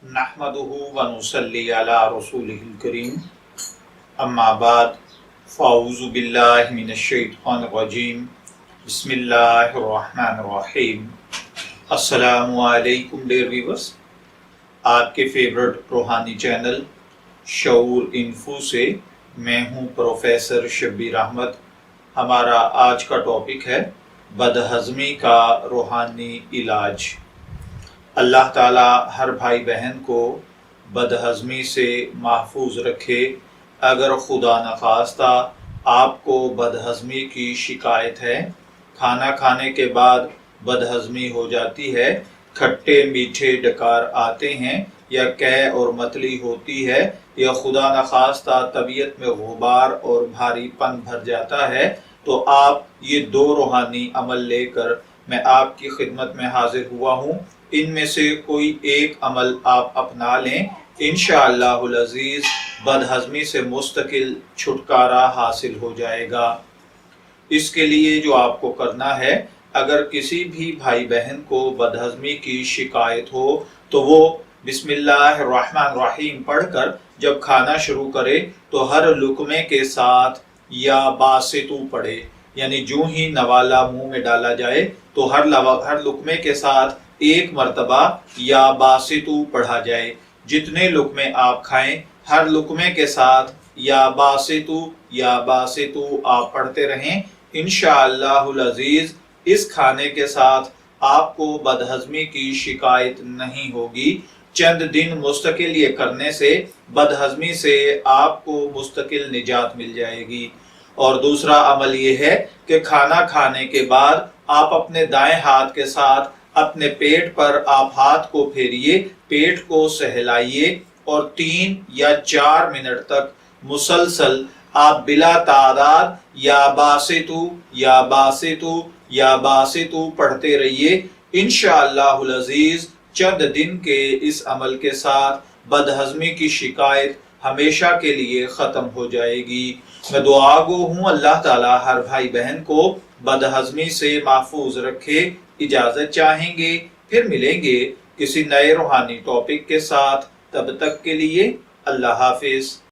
नहमदुहु व नुसल्ली अला रसूलिहिल करीम अम्मा बाद फ़अऊज़ु बिल्लाहि मिनश शैतानिर रजीम बिस्मिल्लाहिर रहमानिर रहीम। अस्सलामु अलैकुम डियर व्यूअर्स, आपके फेवरेट रूहानी चैनल शऊर इन्फो से मैं हूं प्रोफेसर शब्बीर अहमद। हमारा आज का टॉपिक है बदहज़मी का रूहानी इलाज। अल्लाह ताला हर भाई बहन को बदहज़मी से महफूज रखे। अगर खुदा न खास्ता आपको बदहज़मी की शिकायत है, खाना खाने के बाद बदहज़मी हो जाती है, खट्टे मीठे डकार आते हैं, या कै और मतली होती है, या खुदा न खास्ता तबीयत में गुबार और भारीपन भर जाता है, तो आप ये दो रूहानी अमल लेकर मैं आपकी खिदमत में हाजिर हुआ हूँ। इनमें से कोई एक अमल आप अपना लें, इंशाअल्लाहुल अज़ीज़ बदहज़मी से मुस्तकिल छुटकारा हासिल हो जाएगा। इसके लिए जो आपको करना है, अगर किसी भी भाई बहन को बदहज़मी की शिकायत हो तो वो बिस्मिल्लाहिर्रहमानिर्रहीम पढ़कर जब खाना शुरू करे तो हर लुकमे के साथ या बासितु पढ़े, यानी जो ही नवाला मुंह में डाला जाए तो हर लुकमे के साथ एक मर्तबा या बासितु पढ़ा जाए। जितने लुकमे आप खाएं, हर लुकमे के साथ या बासितु आप पढ़ते रहें। इंशाअल्लाहुल अज़ीज़ इस खाने के साथ आपको बदहज़मी की शिकायत नहीं होगी। चंद दिन मुस्तकिल ये करने से बदहज़मी से आपको मुस्तकिल निजात मिल जाएगी। और दूसरा अमल ये है कि खाना खाने के बाद आप अपने दाएं हाथ के साथ अपने पेट पर आप हाथ को फेरिए, पेट को सहलाइए और 3 या 4 मिनट तक मुसलसल आप बिला तादाद या बासितु पढ़ते रहिए। इंशाअल्लाहुल अज़ीज़ चंद दिन के इस अमल के साथ बदहज़मी की शिकायत हमेशा के लिए ख़त्म हो जाएगी। मैं दुआ गो हूँ अल्लाह ताला हर भाई बहन को बदहज़मी से महफूज रखे। इजाज़त चाहेंगे, फिर मिलेंगे किसी नए रूहानी टॉपिक के साथ। तब तक के लिए अल्लाह हाफिज।